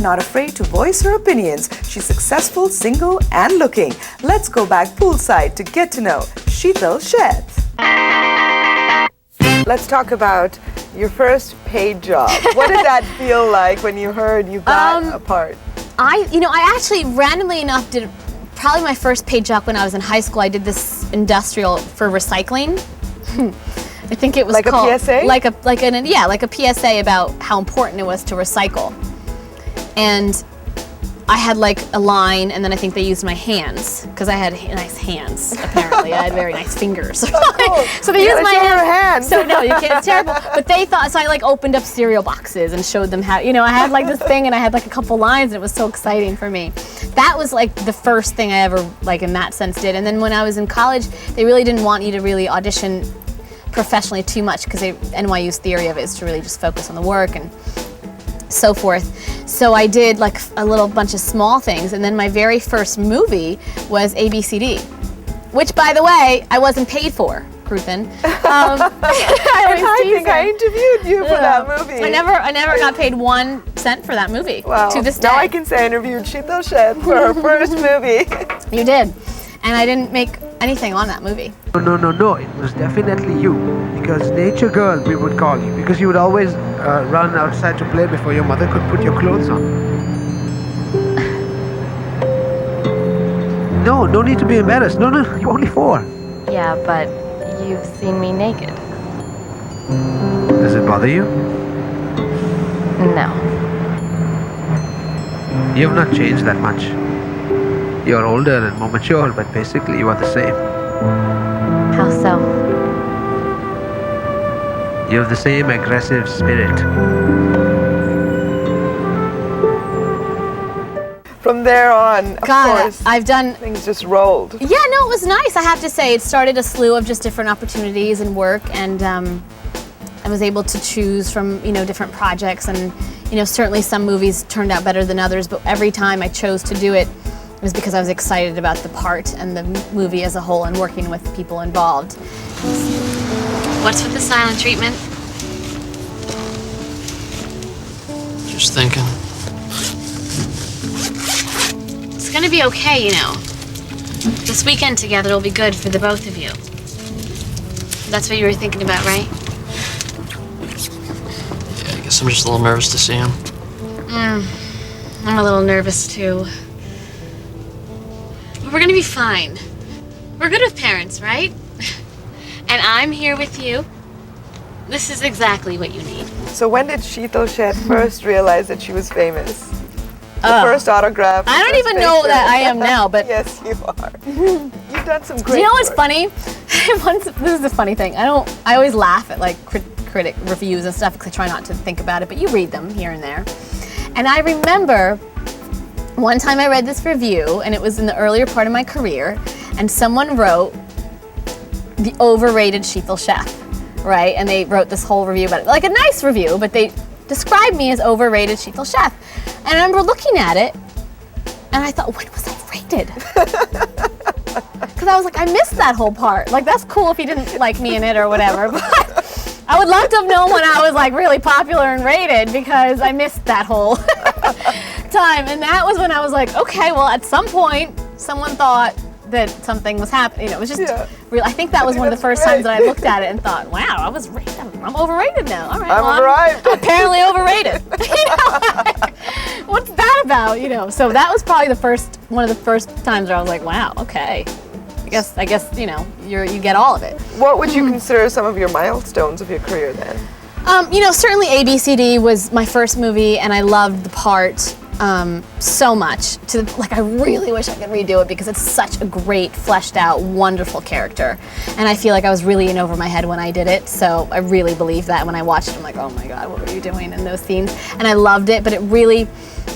and not afraid to voice her opinions. She's successful, single, and looking. Let's go back poolside to get to know Sheetal Sheth. Let's talk about your first paid job. What did that feel like when you heard you got a part? I actually randomly enough did probably my first paid job when I was in high school. I did this industrial for recycling. I think it was like called a PSA? like a PSA about how important it was to recycle. And I had like a line, and then I think they used my hands because I had nice hands. Apparently, I had very nice fingers. Cool. So they used my hands. So no, you can't. It's terrible. But they thought so. I like opened up cereal boxes and showed them how. I had like this thing, and I had like a couple lines, and it was so exciting for me. That was like the first thing I ever like in that sense did. And then when I was in college, they really didn't want you to really audition professionally too much because NYU's theory of it is to really just focus on the work and so forth. So I did like a little bunch of small things, and then my very first movie was ABCD, which, by the way, I wasn't paid for. Ruthin. I think I interviewed you for that movie. I never got paid 1 cent for that movie. Wow. To this day. Now I can say I interviewed Sheetal Sheth for her first movie. You did, and I didn't make anything on that movie. No, it was definitely you. Because nature girl, we would call you. Because you would always run outside to play before your mother could put your clothes on. No need to be embarrassed. No, you're only 4. Yeah, but you've seen me naked. Does it bother you? No. You have not changed that much. You're older and more mature, but basically you are the same. How so? You have the same aggressive spirit. From there on, of course, I've done things just rolled. Yeah, no, it was nice. I have to say, it started a slew of just different opportunities and work, and I was able to choose from different projects, and certainly some movies turned out better than others. But every time I chose to do it, it was because I was excited about the part and the movie as a whole, and working with people involved. What's with the silent treatment? Just thinking. It's gonna be okay, This weekend together will be good for the both of you. That's what you were thinking about, right? Yeah, I guess I'm just a little nervous to see him. I'm a little nervous too. But we're gonna be fine. We're good with parents, right? And I'm here with you. This is exactly what you need. So when did Sheetal Sheth first realize that she was famous? The first autograph. I don't even know that I am now, but yes, you are. You've done some great. Do you know what's work. funny? This is the funny thing. I always laugh at like critic reviews and stuff because I try not to think about it, but you read them here and there. And I remember one time I read this review, and it was in the earlier part of my career, and someone wrote the overrated Sheetal Sheth, right? And they wrote this whole review about it, like a nice review, but they described me as overrated Sheetal Sheth. And I remember looking at it, and I thought, when was I rated? Because I was like, I missed that whole part. Like, that's cool if you didn't like me in it or whatever, but I would love to have known when I was like really popular and rated, because I missed that whole time. And that was when I was like, okay, well, at some point, someone thought that something was happening. It was just real. I think that was one of the first times that I looked at it and thought, wow, I was rated. I'm overrated now. All right, I'm apparently overrated. What's that about? So that was probably one of the first times where I was like, wow, okay. I guess you get all of it. What would you consider some of your milestones of your career then? Certainly ABCD was my first movie, and I loved the part so much. I really wish I could redo it because it's such a great, fleshed out, wonderful character. And I feel like I was really in over my head when I did it, so I really believe that when I watched it. I'm like, oh my God, what were you doing in those scenes? And I loved it, but it really,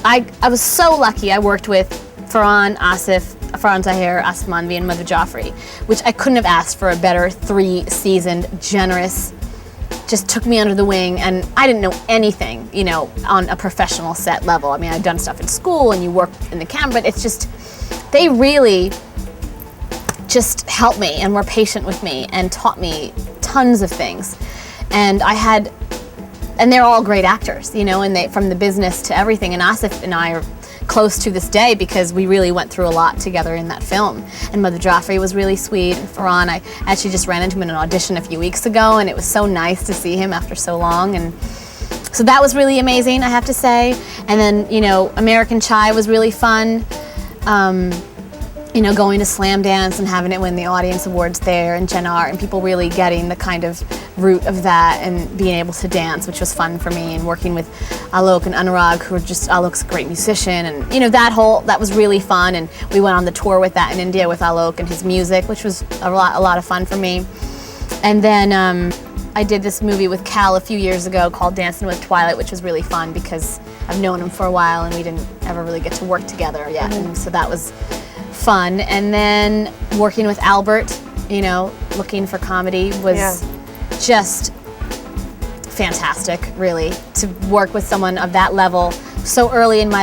I was so lucky. I worked with Farhan, Asif, Farhan Tahir, Asif Manvi, and Madhu Jaffrey, which I couldn't have asked for a better 3-seasoned, generous, just took me under the wing, and I didn't know anything, on a professional set level. I mean, I'd done stuff in school and you work in the camera, but it's just, they really just helped me and were patient with me and taught me tons of things. And I had and they're all great actors, you know, and they, from the business to everything. And Asif and I are close to this day because we really went through a lot together in that film. And Mother Joffrey was really sweet. And Farhan, I actually just ran into him in an audition a few weeks ago, and it was so nice to see him after so long. And so that was really amazing, I have to say. And then, you know, American Chai was really fun. You know, going to Slam Dance and having it win the Audience Awards there, and Gen R, and people really getting the kind of root of that and being able to dance, which was fun for me, and working with Alok and Anurag, who are just, Alok's a great musician, and you know, that was really fun. And we went on the tour with that in India with Alok and his music, which was a lot of fun for me. And then I did this movie with Cal a few years ago called Dancing with Twilight, which was really fun because I've known him for a while and we didn't ever really get to work together yet. And so that was fun. And then working with Albert, you know, looking for comedy was just fantastic, really, to work with someone of that level so early in my life.